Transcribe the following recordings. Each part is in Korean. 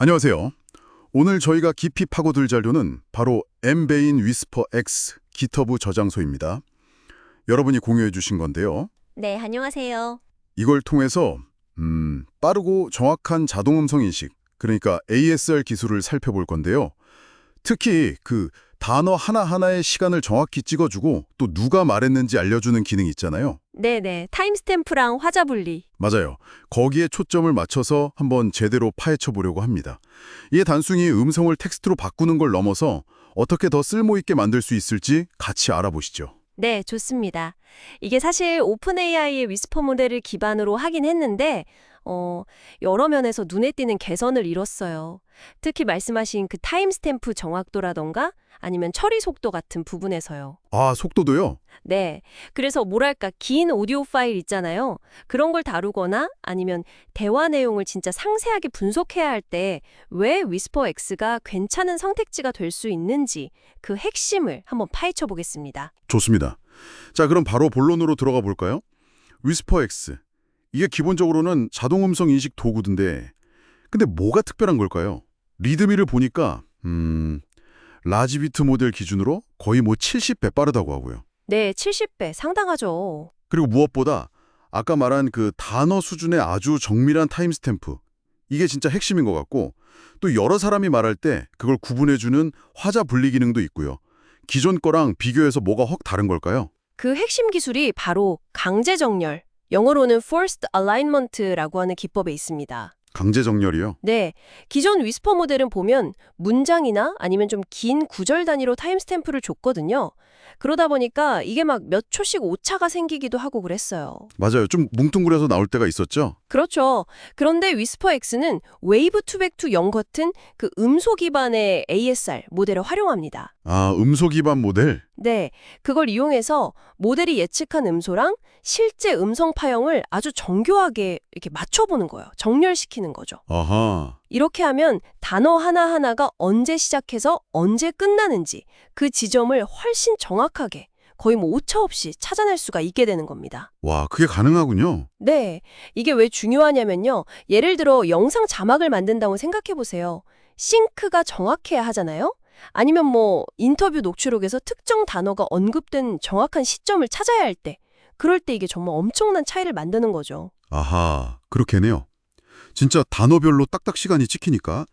안녕하세요. 오늘 저희가 깊이 파고들 자료는 바로 엠베인 위스퍼 X 기터브 저장소입니다. 여러분이 공유해 주신 건데요. 네, 안녕하세요. 이걸 통해서 빠르고 정확한 자동음성 인식, 그러니까 ASR 기술을 살펴볼 건데요. 특히 그 단어 하나하나의 시간을 정확히 찍어주고 또 누가 말했는지 알려주는 기능 있잖아요. 네네, 타임스탬프랑 화자 분리. 맞아요. 거기에 초점을 맞춰서 한번 제대로 파헤쳐 보려고 합니다. 이게 단순히 음성을 텍스트로 바꾸는 걸 넘어서 어떻게 더 쓸모있게 만들 수 있을지 같이 알아보시죠. 네, 좋습니다. 이게 사실 오픈 AI의 위스퍼 모델을 기반으로 하긴 했는데, 여러 면에서 눈에 띄는 개선을 이뤘어요. 특히 말씀하신 그 타임스탬프 정확도라던가 아니면 처리 속도 같은 부분에서요. 아, 속도도요? 네, 그래서 뭐랄까 긴 오디오 파일 있잖아요. 그런 걸 다루거나 아니면 대화 내용을 진짜 상세하게 분석해야 할 때 왜 위스퍼 X가 괜찮은 선택지가 될 수 있는지 그 핵심을 한번 파헤쳐 보겠습니다. 좋습니다. 자, 그럼 바로 본론으로 들어가 볼까요? 위스퍼 X. 이게 기본적으로는 자동음성 인식 도구인데 근데 뭐가 특별한 걸까요? 리드미를 보니까 라지비트 모델 기준으로 거의 70배 빠르다고 하고요. 네, 70배 상당하죠. 그리고 무엇보다 아까 말한 그 단어 수준의 아주 정밀한 타임스탬프, 이게 진짜 핵심인 것 같고 또 여러 사람이 말할 때 그걸 구분해주는 화자 분리 기능도 있고요. 기존 거랑 비교해서 뭐가 확 다른 걸까요? 그 핵심 기술이 바로 강제 정렬, 영어로는 forced alignment라고 하는 기법에 있습니다. 강제 정렬이요? 네, 기존 위스퍼 모델은 보면 문장이나 아니면 좀 긴 구절 단위로 타임스탬프를 줬거든요. 그러다 보니까 이게 막 몇 초씩 오차가 생기기도 하고 그랬어요. 맞아요. 좀 뭉뚱그려서 나올 때가 있었죠? 그렇죠. 그런데 위스퍼 X는 웨이브 투백 투 0 같은 그 음소 기반의 ASR 모델을 활용합니다. 아, 음소 기반 모델? 네, 그걸 이용해서 모델이 예측한 음소랑 실제 음성 파형을 아주 정교하게 이렇게 맞춰보는 거예요. 정렬시키는 거죠. 아하. 이렇게 하면 단어 하나하나가 언제 시작해서 언제 끝나는지 그 지점을 훨씬 정확하게 거의 오차 없이 찾아낼 수가 있게 되는 겁니다. 와, 그게 가능하군요. 네, 이게 왜 중요하냐면요. 예를 들어 영상 자막을 만든다고 생각해 보세요. 싱크가 정확해야 하잖아요. 아니면 인터뷰 녹취록에서 특정 단어가 언급된 정확한 시점을 찾아야 할 때, 그럴 때 이게 정말 엄청난 차이를 만드는 거죠. 아하, 그렇겠네요. 진짜 단어별로 딱딱 시간이 찍히니까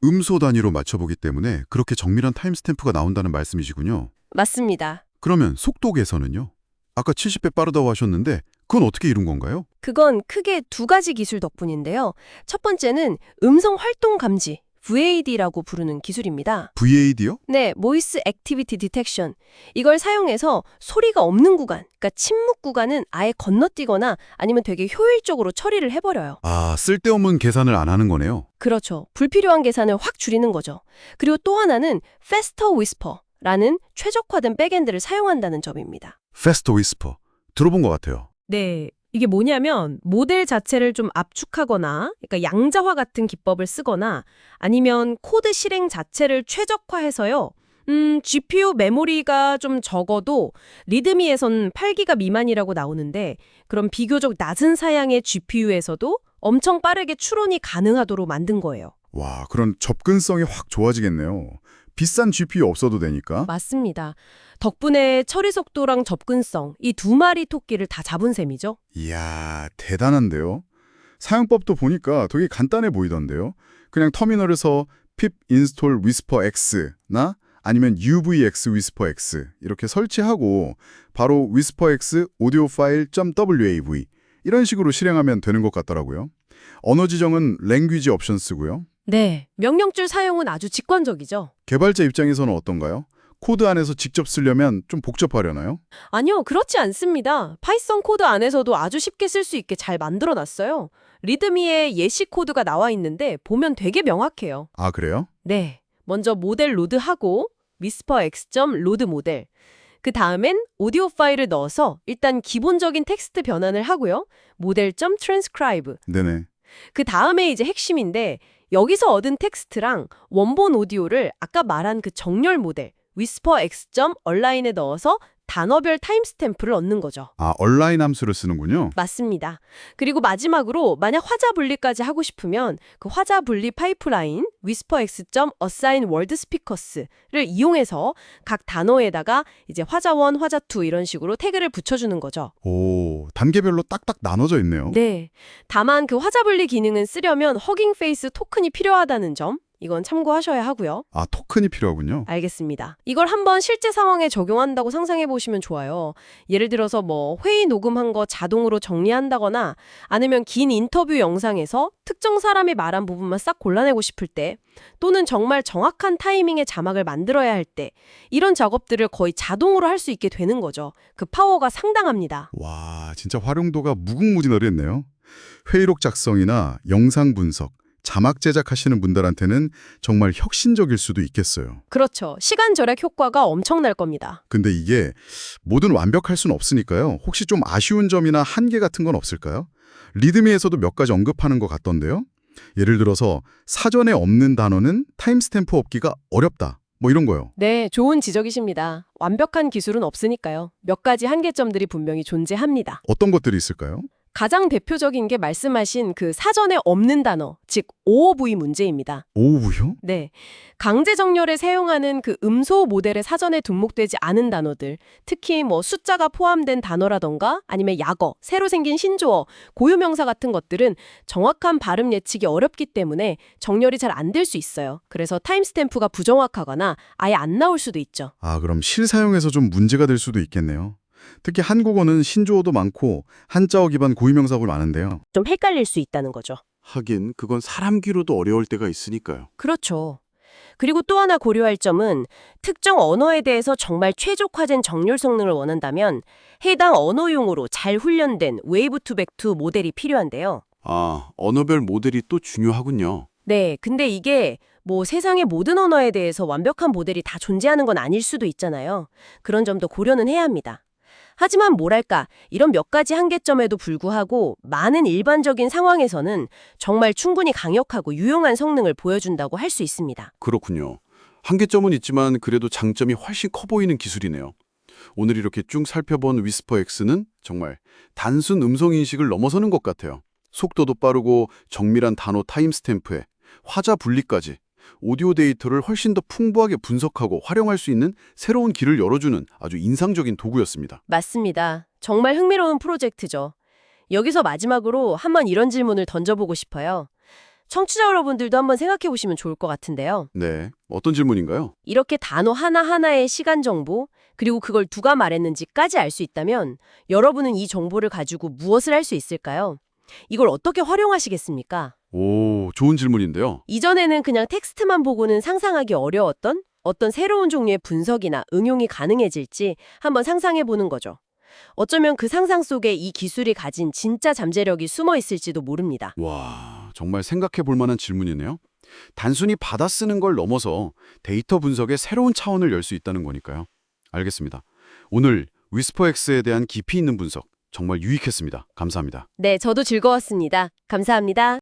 음소 단위로 맞춰보기 때문에 그렇게 정밀한 타임스탬프가 나온다는 말씀이시군요. 맞습니다. 그러면 속도 개선은요? 아까 70배 빠르다고 하셨는데 그건 어떻게 이룬 건가요? 그건 크게 두 가지 기술 덕분인데요. 첫 번째는 음성 활동 감지, VAD라고 부르는 기술입니다. VAD요? 네, Voice Activity Detection. 이걸 사용해서 소리가 없는 구간, 그러니까 침묵 구간은 아예 건너뛰거나 아니면 되게 효율적으로 처리를 해버려요. 아, 쓸데없는 계산을 안 하는 거네요. 그렇죠. 불필요한 계산을 확 줄이는 거죠. 그리고 또 하나는 Faster Whisper라는 최적화된 백엔드를 사용한다는 점입니다. Fast Whisper. 들어본 것 같아요. 네, 이게 뭐냐면 모델 자체를 좀 압축하거나 그러니까 양자화 같은 기법을 쓰거나 아니면 코드 실행 자체를 최적화해서요. GPU 메모리가 좀 적어도 리드미에선 8기가 미만이라고 나오는데 그럼 비교적 낮은 사양의 GPU에서도 엄청 빠르게 추론이 가능하도록 만든 거예요. 와, 그런 접근성이 확 좋아지겠네요. 비싼 GPU 없어도 되니까. 맞습니다. 덕분에 처리 속도랑 접근성, 이 두 마리 토끼를 다 잡은 셈이죠. 이야, 대단한데요? 사용법도 보니까 되게 간단해 보이던데요. 그냥 터미널에서 pip install whisper x나 아니면 UVX whisper x 이렇게 설치하고 바로 whisper x audio file .wav 이런 식으로 실행하면 되는 것 같더라고요. 언어 지정은 language option 쓰고요. 네, 명령줄 사용은 아주 직관적이죠. 개발자 입장에서는 어떤가요? 코드 안에서 직접 쓰려면 좀 복잡하려나요? 아니요, 그렇지 않습니다. 파이썬 코드 안에서도 아주 쉽게 쓸 수 있게 잘 만들어놨어요. 리드미에 예시 코드가 나와 있는데 보면 되게 명확해요. 아, 그래요? 네, 먼저 모델 로드하고 whisper x.load 모델. 그 다음엔 오디오 파일을 넣어서 일단 기본적인 텍스트 변환을 하고요. 모델.transcribe. 네네. 그 다음에 이제 핵심인데 여기서 얻은 텍스트랑 원본 오디오를 아까 말한 그 정렬 모델 whisper x.align에 넣어서 단어별 타임스탬프를 얻는 거죠. 아, 얼라인 함수를 쓰는군요. 맞습니다. 그리고 마지막으로 만약 화자 분리까지 하고 싶으면 그 화자 분리 파이프라인 whisperx.assign word speakers를 이용해서 각 단어에다가 이제 화자 1, 화자 2 이런 식으로 태그를 붙여주는 거죠. 오, 단계별로 딱딱 나눠져 있네요. 네. 다만 그 화자 분리 기능은 쓰려면 허깅 페이스 토큰이 필요하다는 점 이건 참고하셔야 하고요. 아, 토큰이 필요하군요. 알겠습니다. 이걸 한번 실제 상황에 적용한다고 상상해 보시면 좋아요. 예를 들어서 뭐 회의 녹음한 거 자동으로 정리한다거나 아니면 긴 인터뷰 영상에서 특정 사람이 말한 부분만 싹 골라내고 싶을 때 또는 정말 정확한 타이밍에 자막을 만들어야 할 때 이런 작업들을 거의 자동으로 할 수 있게 되는 거죠. 그 파워가 상당합니다. 와, 진짜 활용도가 무궁무진하겠네요. 회의록 작성이나 영상 분석, 자막 제작하시는 분들한테는 정말 혁신적일 수도 있겠어요. 그렇죠. 시간 절약 효과가 엄청날 겁니다. 근데 이게 뭐든 완벽할 수는 없으니까요. 혹시 좀 아쉬운 점이나 한계 같은 건 없을까요? 리드미에서도 몇 가지 언급하는 것 같던데요. 예를 들어서 사전에 없는 단어는 타임스탬프 없기가 어렵다. 뭐 이런 거요. 네, 좋은 지적이십니다. 완벽한 기술은 없으니까요. 몇 가지 한계점들이 분명히 존재합니다. 어떤 것들이 있을까요? 가장 대표적인 게 말씀하신 그 사전에 없는 단어, 즉 OOV 문제입니다. 오우요? 네, 강제 정렬에 사용하는 그 음소 모델에 사전에 등록되지 않은 단어들, 특히 뭐 숫자가 포함된 단어라던가 아니면 약어, 새로 생긴 신조어, 고유명사 같은 것들은 정확한 발음 예측이 어렵기 때문에 정렬이 잘 안 될 수 있어요. 그래서 타임스탬프가 부정확하거나 아예 안 나올 수도 있죠. 아, 그럼 실사용에서 좀 문제가 될 수도 있겠네요. 특히 한국어는 신조어도 많고 한자어 기반 고유명사가 많은데요. 좀 헷갈릴 수 있다는 거죠. 하긴 그건 사람 귀로도 어려울 때가 있으니까요. 그렇죠. 그리고 또 하나 고려할 점은 특정 언어에 대해서 정말 최적화된 정렬 성능을 원한다면 해당 언어용으로 잘 훈련된 웨이브 투 백 투 모델이 필요한데요. 아, 언어별 모델이 또 중요하군요. 네, 근데 이게 뭐 세상의 모든 언어에 대해서 완벽한 모델이 다 존재하는 건 아닐 수도 있잖아요. 그런 점도 고려는 해야 합니다. 하지만 뭐랄까, 이런 몇 가지 한계점에도 불구하고 많은 일반적인 상황에서는 정말 충분히 강력하고 유용한 성능을 보여준다고 할 수 있습니다. 그렇군요. 한계점은 있지만 그래도 장점이 훨씬 커 보이는 기술이네요. 오늘 이렇게 쭉 살펴본 위스퍼X는 정말 단순 음성 인식을 넘어서는 것 같아요. 속도도 빠르고 정밀한 단어 타임스탬프에 화자 분리까지 오디오 데이터를 훨씬 더 풍부하게 분석하고 활용할 수 있는 새로운 길을 열어주는 아주 인상적인 도구였습니다. 맞습니다. 정말 흥미로운 프로젝트죠. 여기서 마지막으로 한번 이런 질문을 던져보고 싶어요. 청취자 여러분들도 한번 생각해 보시면 좋을 것 같은데요. 네, 어떤 질문인가요? 이렇게 단어 하나하나의 시간 정보, 그리고 그걸 누가 말했는지까지 알 수 있다면 여러분은 이 정보를 가지고 무엇을 할 수 있을까요? 이걸 어떻게 활용하시겠습니까? 오, 좋은 질문인데요. 이전에는 그냥 텍스트만 보고는 상상하기 어려웠던 어떤 새로운 종류의 분석이나 응용이 가능해질지 한번 상상해 보는 거죠. 어쩌면 그 상상 속에 이 기술이 가진 진짜 잠재력이 숨어 있을지도 모릅니다. 와, 정말 생각해 볼 만한 질문이네요. 단순히 받아쓰는 걸 넘어서 데이터 분석의 새로운 차원을 열 수 있다는 거니까요. 알겠습니다. 오늘 위스퍼X에 대한 깊이 있는 분석 정말 유익했습니다. 감사합니다. 네, 저도 즐거웠습니다. 감사합니다.